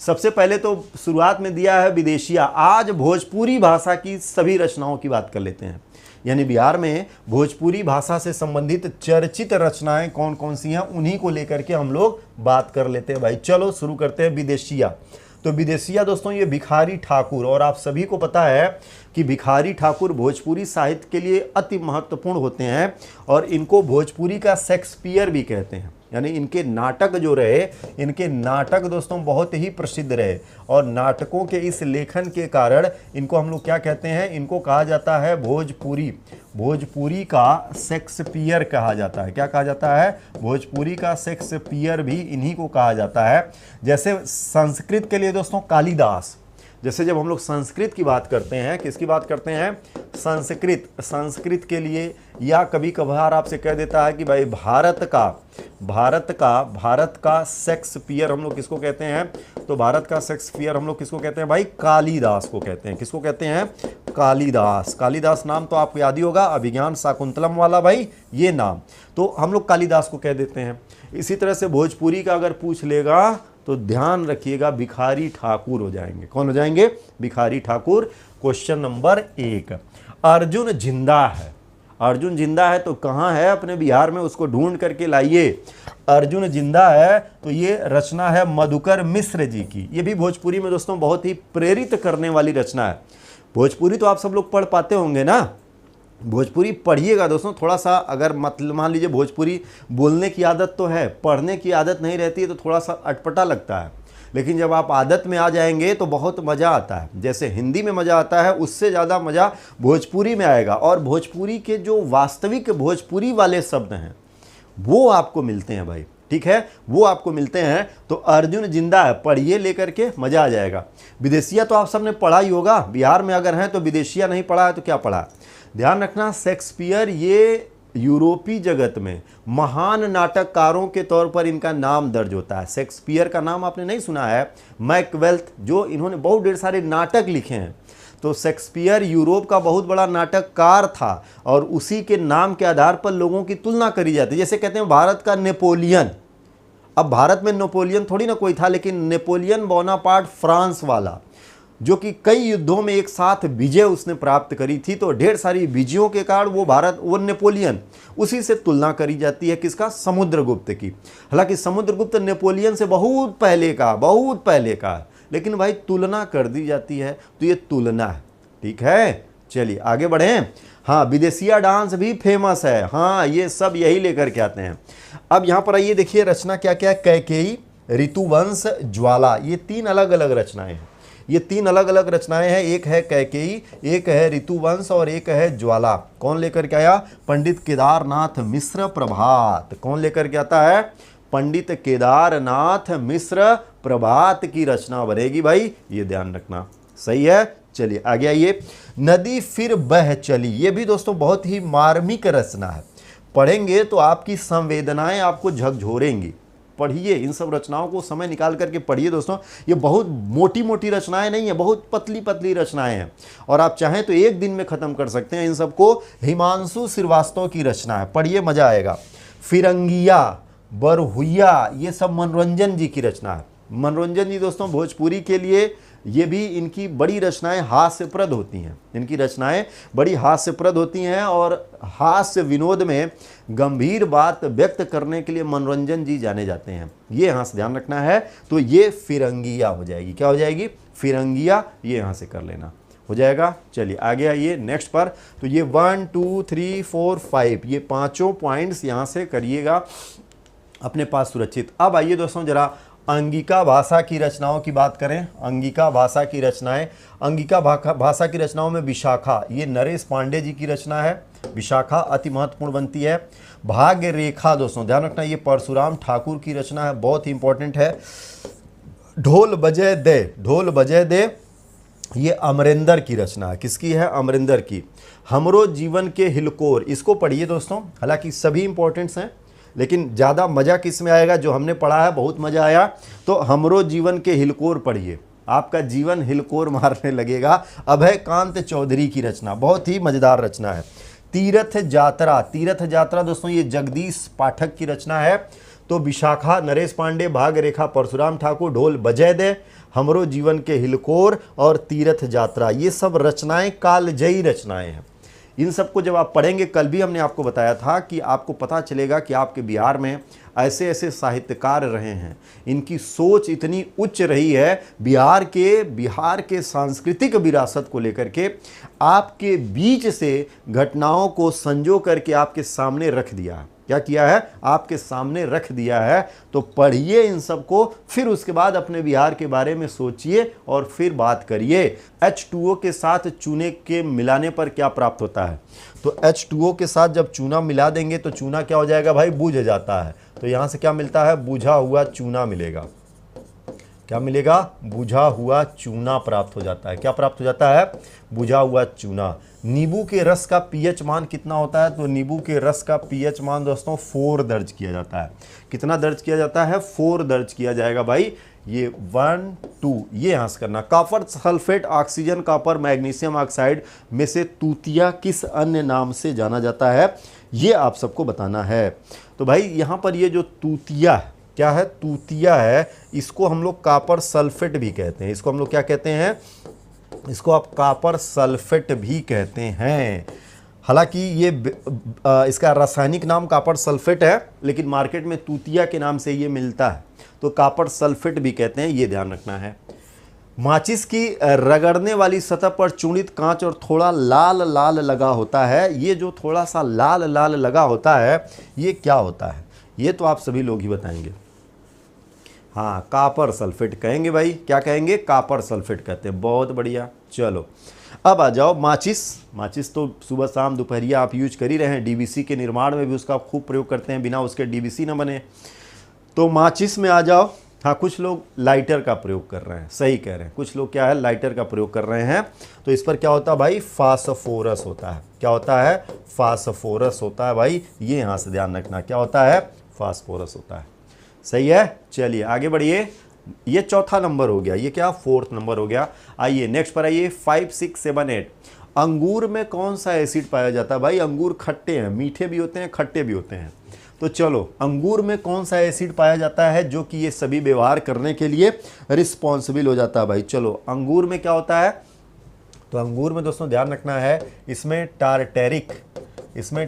सबसे पहले तो शुरुआत में दिया है विदेशिया। आज भोजपुरी भाषा की सभी रचनाओं की बात कर लेते हैं, यानी बिहार में भोजपुरी भाषा से संबंधित चर्चित रचनाएं कौन कौन सी हैं उन्हीं को लेकर के हम लोग बात कर लेते हैं भाई। चलो शुरू करते हैं विदेशिया। तो विदेशिया दोस्तों ये भिखारी ठाकुर, और आप सभी को पता है कि भिखारी ठाकुर भोजपुरी साहित्य के लिए अति महत्वपूर्ण होते हैं और इनको भोजपुरी का शेक्सपियर भी कहते हैं। यानी इनके नाटक जो रहे, इनके नाटक दोस्तों बहुत ही प्रसिद्ध रहे और नाटकों के इस लेखन के कारण इनको हम लोग क्या कहते हैं, इनको कहा जाता है भोजपुरी का शेक्सपियर कहा जाता है। क्या कहा जाता है? भोजपुरी का शेक्सपियर भी इन्हीं को कहा जाता है। जैसे संस्कृत के लिए दोस्तों कालिदास, जैसे जब हम लोग संस्कृत की बात करते हैं, किसकी बात करते हैं? संस्कृत के लिए, या कभी कभार आपसे कह देता है कि भाई भारत का शेक्सपियर हम लोग किसको कहते हैं? तो भारत का शेक्सपियर हम लोग किसको कहते हैं भाई? कालिदास को कहते हैं। किसको कहते हैं? कालिदास नाम तो आपको याद ही होगा, अभिज्ञान शाकुंतलम वाला भाई, ये नाम तो हम लोग कालिदास को कह देते हैं। इसी तरह से भोजपुरी का अगर पूछ लेगा तो ध्यान रखिएगा भिखारी ठाकुर हो जाएंगे। कौन हो जाएंगे? भिखारी ठाकुर। क्वेश्चन नंबर 1, अर्जुन जिंदा है तो कहाँ है? अपने बिहार में, उसको ढूंढ करके लाइए। अर्जुन जिंदा है तो ये रचना है मधुकर मिश्र जी की। ये भी भोजपुरी में दोस्तों बहुत ही प्रेरित करने वाली रचना है। भोजपुरी तो आप सब लोग पढ़ पाते होंगे ना, भोजपुरी पढ़िएगा दोस्तों थोड़ा सा। अगर मतलब मान लीजिए भोजपुरी बोलने की आदत तो है, पढ़ने की आदत नहीं रहती है तो थोड़ा सा अटपटा लगता है, लेकिन जब आप आदत में आ जाएंगे तो बहुत मज़ा आता है। जैसे हिंदी में मज़ा आता है, उससे ज़्यादा मज़ा भोजपुरी में आएगा। और भोजपुरी के जो वास्तविक भोजपुरी वाले शब्द हैं वो आपको मिलते हैं भाई, ठीक है, वो आपको मिलते हैं। तो अर्जुन जिंदा है, पढ़िए लेकर के, मज़ा आ जाएगा। विदेशिया तो आप सबने पढ़ा ही होगा, बिहार में अगर हैं तो विदेशिया नहीं पढ़ा है तो क्या पढ़ा? ध्यान रखना, शेक्सपियर ये यूरोपीय जगत में महान नाटककारों के तौर पर इनका नाम दर्ज होता है। शेक्सपियर का नाम आपने नहीं सुना है? मैकबेथ, जो इन्होंने बहुत ढेर सारे नाटक लिखे हैं। तो शेक्सपियर यूरोप का बहुत बड़ा नाटककार था और उसी के नाम के आधार पर लोगों की तुलना करी जाती है। जैसे कहते हैं भारत का नेपोलियन, अब भारत में नेपोलियन थोड़ी ना कोई था, लेकिन नेपोलियन बोनापार्ट फ्रांस वाला, जो कि कई युद्धों में एक साथ विजय उसने प्राप्त करी थी, तो ढेर सारी विजयों के कारण वो नेपोलियन, उसी से तुलना करी जाती है। किसका? समुद्रगुप्त की। हालांकि समुद्रगुप्त नेपोलियन से बहुत पहले का है, लेकिन भाई तुलना कर दी जाती है, तो ये तुलना है, ठीक है। चलिए आगे बढ़ें। हाँ, विदेशिया डांस भी फेमस है। हाँ, ये सब यही लेकर के आते हैं। अब यहाँ पर आइए, देखिए रचना क्या क्या है। कैकेयी, ऋतुवंश, ज्वाला, ये 3 अलग अलग रचनाएं हैं। ये 3 अलग अलग रचनाएं हैं। एक है कैकेयी, एक है ऋतुवंश और एक है ज्वाला। कौन लेकर के आया? पंडित केदारनाथ मिश्र प्रभात। कौन लेकर के आता है? पंडित केदारनाथ मिश्र प्रभात की रचना बनेगी भाई, ये ध्यान रखना। सही है। चलिए आगे आइए। नदी फिर बह चली, ये भी दोस्तों बहुत ही मार्मिक रचना है। पढ़ेंगे तो आपकी संवेदनाएं आपको झकझोरेंगी। पढ़िए, इन सब रचनाओं को समय निकाल करके पढ़िए दोस्तों। ये बहुत मोटी मोटी रचनाएं नहीं है, बहुत पतली पतली रचनाएं हैं और आप चाहें तो एक दिन में ख़त्म कर सकते हैं इन सबको। हिमांशु श्रीवास्तव की रचना है, पढ़िए, मज़ा आएगा। फिरंगिया, बरहुइया, ये सब मनोरंजन जी की रचना है। मनोरंजन जी दोस्तों भोजपुरी के लिए ये भी, इनकी बड़ी रचनाएं हास्यप्रद होती हैं। इनकी रचनाएं बड़ी हास्यप्रद होती हैं और हास्य विनोद में गंभीर बात व्यक्त करने के लिए मनोरंजन जी जाने जाते हैं। ये यहाँ से ध्यान रखना है। तो ये फिरंगिया हो जाएगी। क्या हो जाएगी? फिरंगिया। ये यहाँ से कर लेना, हो जाएगा। चलिए आगे आइए नेक्स्ट पर। तो ये 1 2 3 4 5 ये 5 पॉइंट्स यहाँ से करिएगा अपने पास सुरक्षित। अब आइए दोस्तों जरा अंगिका भाषा की रचनाओं की बात करें। अंगिका भाषा की रचनाएं, अंगिका भाषा की रचनाओं में विशाखा, ये नरेश पांडे जी की रचना है। विशाखा अति महत्वपूर्ण बनती है। भाग्य रेखा दोस्तों ध्यान रखना, ये परशुराम ठाकुर की रचना है, बहुत ही इंपॉर्टेंट है। ढोल बजे दे, ये अमरिंदर की रचना है। किसकी है? अमरिंदर की। हमरो जीवन के हिलकोर, इसको पढ़िए दोस्तों। हालांकि सभी इंपॉर्टेंट्स हैं, लेकिन ज़्यादा मज़ा किस में आएगा? जो हमने पढ़ा है बहुत मज़ा आया, तो हमरो जीवन के हिलकोर पढ़िए, आपका जीवन हिलकोर मारने लगेगा। अभय कांत चौधरी की रचना, बहुत ही मज़ेदार रचना है। तीर्थ जात्रा दोस्तों ये जगदीश पाठक की रचना है। तो विशाखा नरेश पांडे, भाग्य रेखा परशुराम ठाकुर, ढोल बजय दे, हमरो जीवन के हिलकोर और तीर्थ यात्रा, ये सब रचनाएं कालजयी रचनाएं हैं। इन सबको जब आप पढ़ेंगे, कल भी हमने आपको बताया था कि आपको पता चलेगा कि आपके बिहार में ऐसे ऐसे साहित्यकार रहे हैं, इनकी सोच इतनी उच्च रही है, बिहार के सांस्कृतिक विरासत को लेकर के आपके बीच से घटनाओं को संजो करके आपके सामने रख दिया है। क्या किया है? आपके सामने रख दिया है। तो पढ़िए इन सबको, फिर उसके बाद अपने बिहार के बारे में सोचिए और फिर बात करिए। H2O के साथ चूने के मिलाने पर क्या प्राप्त होता है? तो H2O के साथ जब चूना मिला देंगे तो चूना क्या हो जाएगा भाई? बुझ जाता है। तो यहां से क्या मिलता है? बुझा हुआ चूना मिलेगा। क्या मिलेगा? बुझा हुआ चूना प्राप्त हो जाता है। क्या प्राप्त हो जाता है? बुझा हुआ चूना। नींबू के रस का पीएच मान कितना होता है? तो नींबू के रस का पीएच मान दोस्तों 4 दर्ज किया जाता है। कितना दर्ज किया जाता है? 4 दर्ज किया जाएगा भाई। ये 1 2 ये यहां से करना। Copper sulphate, oxygen, copper, magnesium oxide में से तूतिया किस अन्य नाम से जाना जाता है? ये आप सबको बताना है। तो भाई यहां पर ये जो तूतिया क्या है? तूतिया है, इसको हम लोग कॉपर सल्फेट भी कहते हैं। इसको हम लोग क्या कहते हैं? इसको आप कॉपर सल्फेट भी कहते हैं। हालांकि ये इसका रासायनिक नाम कॉपर सल्फेट है, लेकिन मार्केट में तूतिया के नाम से ये मिलता है, तो कॉपर सल्फेट भी कहते हैं, ये ध्यान रखना है। माचिस की रगड़ने वाली सतह पर चूर्णित कांच और थोड़ा लाल लाल लगा होता है। ये जो थोड़ा सा लाल लाल लगा होता है, ये क्या होता है? ये तो आप सभी लोग ही बताएंगे। हाँ, कॉपर सल्फेट कहेंगे भाई। क्या कहेंगे? कॉपर सल्फेट कहते हैं। बहुत बढ़िया। चलो अब आ जाओ माचिस तो सुबह शाम दोपहरिया आप यूज कर ही रहे हैं। डीवीसी के निर्माण में भी उसका खूब प्रयोग करते हैं, बिना उसके डीवीसी ना बने। तो माचिस में आ जाओ। हाँ, कुछ लोग लाइटर का प्रयोग कर रहे हैं, सही कह रहे हैं। कुछ लोग क्या है? लाइटर का प्रयोग कर रहे हैं। तो इस पर क्या होता है भाई? फास्फोरस होता है। क्या होता है? फास्फोरस होता है भाई। ये यहाँ से ध्यान रखना, क्या होता है? फास्फोरस होता है। सही है। चलिए आगे बढ़िए। ये चौथा नंबर हो गया। ये क्या? 4th नंबर हो गया। आइए नेक्स्ट पर आइए। 5 6 7 8 अंगूर में कौन सा एसिड पाया जाता है? भाई अंगूर खट्टे हैं, मीठे भी होते हैं, खट्टे भी होते हैं। तो चलो, अंगूर में कौन सा एसिड पाया जाता है जो कि ये सभी व्यवहार करने के लिए रिस्पॉन्सिबल हो जाता है? भाई चलो, अंगूर में क्या होता है? तो अंगूर में दोस्तों ध्यान रखना है, इसमें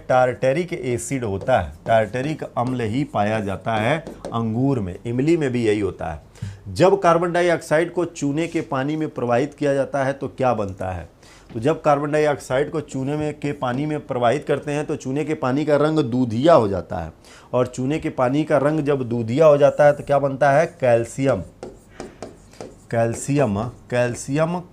टारटेरिक एसिड होता है। टारटेरिक अम्ल ही पाया जाता है अंगूर में। इमली में भी यही होता है। जब कार्बन डाइऑक्साइड को चूने के पानी में प्रवाहित किया जाता है तो क्या बनता है? तो जब कार्बन डाइऑक्साइड को चूने के पानी में प्रवाहित करते हैं तो चूने के पानी का रंग दूधिया हो जाता है। और चूने के पानी का रंग जब दूधिया हो जाता है तो क्या बनता है? Calcium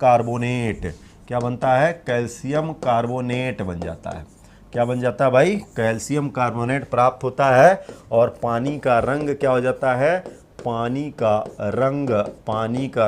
carbonate. क्या बनता है? कैल्शियम कार्बोनेट बन जाता है। क्या बन जाता है भाई? कैल्शियम कार्बोनेट प्राप्त होता है। और पानी का रंग क्या हो जाता है? पानी का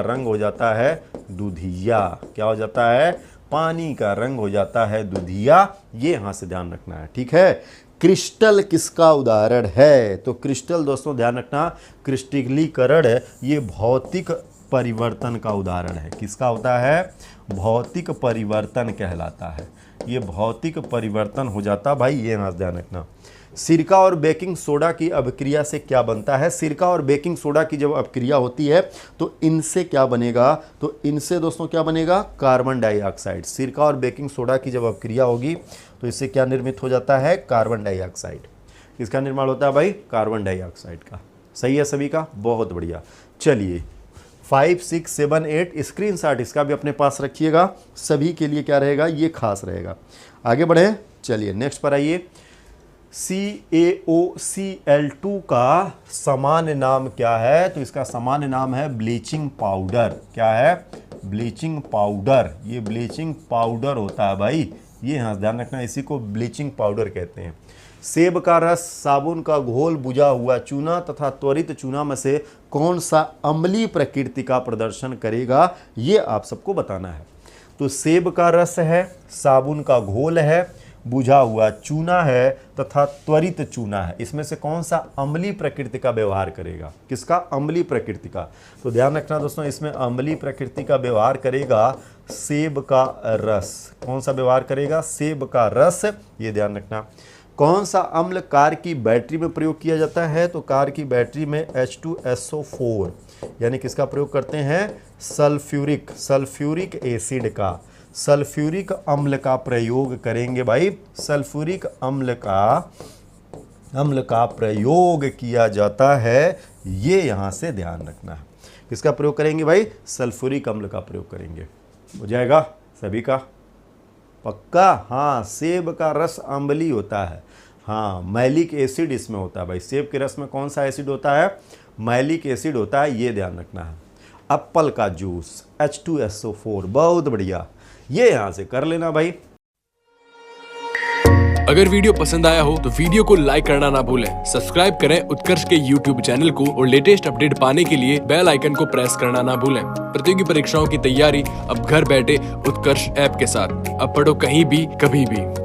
रंग हो जाता है दूधिया। क्या हो जाता है? पानी का रंग हो जाता है दूधिया। ये यहां से ध्यान रखना है, ठीक है। क्रिस्टल किसका उदाहरण है? तो क्रिस्टल दोस्तों ध्यान रखना, क्रिस्टलीकरण ये भौतिक परिवर्तन का उदाहरण है। किसका होता है? भौतिक परिवर्तन कहलाता है। ये भौतिक परिवर्तन हो जाता भाई, ये ना ध्यान रखना। सिरका और बेकिंग सोडा की अभिक्रिया से क्या बनता है? सिरका और बेकिंग सोडा की जब अभिक्रिया होती है तो इनसे क्या बनेगा? तो इनसे दोस्तों क्या बनेगा? Carbon dioxide. सिरका और बेकिंग सोडा की जब अभिक्रिया होगी तो इससे क्या निर्मित हो जाता है? Carbon dioxide. किसका निर्माण होता है भाई? कार्बन डाइऑक्साइड का। सही है सभी का? बहुत बढ़िया। चलिए 5 6 7 8 स्क्रीनशॉट इसका भी अपने पास रखिएगा। सभी के लिए क्या रहेगा? ये खास रहेगा। आगे बढ़े। चलिए नेक्स्ट पर आइए। CaOCl2 का सामान्य नाम क्या है? तो इसका सामान्य नाम है ब्लीचिंग पाउडर। क्या है? Bleaching powder. ये ब्लीचिंग पाउडर होता है भाई। ये हाँ ध्यान रखना, इसी को ब्लीचिंग पाउडर कहते हैं। सेब का रस, साबुन का घोल, बुझा हुआ चूना तथा त्वरित चूना में से कौन सा अम्लीय प्रकृति का प्रदर्शन करेगा? ये आप सबको बताना है। तो सेब का रस है, साबुन का घोल है, बुझा हुआ चूना है तथा त्वरित चूना है। इसमें से कौन सा अम्लीय प्रकृति का व्यवहार करेगा? किसका? अम्लीय प्रकृति का। तो ध्यान रखना दोस्तों, इसमें अम्लीय प्रकृति का व्यवहार करेगा सेब का रस। कौन सा व्यवहार करेगा? सेब का रस। ये ध्यान रखना। कौन सा अम्ल कार की बैटरी में प्रयोग किया जाता है? तो कार की बैटरी में H2SO4 यानी किसका प्रयोग करते हैं? सल्फ्यूरिक एसिड का, सल्फ्यूरिक अम्ल का प्रयोग करेंगे भाई। सल्फ्यूरिक अम्ल का प्रयोग किया जाता है, ये यहां से ध्यान रखना है। किसका प्रयोग करेंगे भाई? सल्फ्यूरिक अम्ल का प्रयोग करेंगे। हो जाएगा सभी का पक्का? हाँ, सेब का रस अम्लीय होता है। हाँ, मैलिक एसिड इसमें होता है भाई। सेब के रस में कौन सा एसिड होता है? मैलिक एसिड होता है, ये ध्यान रखना है। एप्पल का जूस H2SO4, बहुत बढ़िया, ये यहां से कर लेना भाई। अगर वीडियो पसंद आया हो तो वीडियो को लाइक करना ना भूलें, सब्सक्राइब करें उत्कर्ष के YouTube चैनल को और लेटेस्ट अपडेट पाने के लिए बेल आइकन को प्रेस करना ना भूलें। प्रतियोगी परीक्षाओं की तैयारी अब घर बैठे उत्कर्ष ऐप के साथ। अब पढ़ो कहीं भी कभी भी।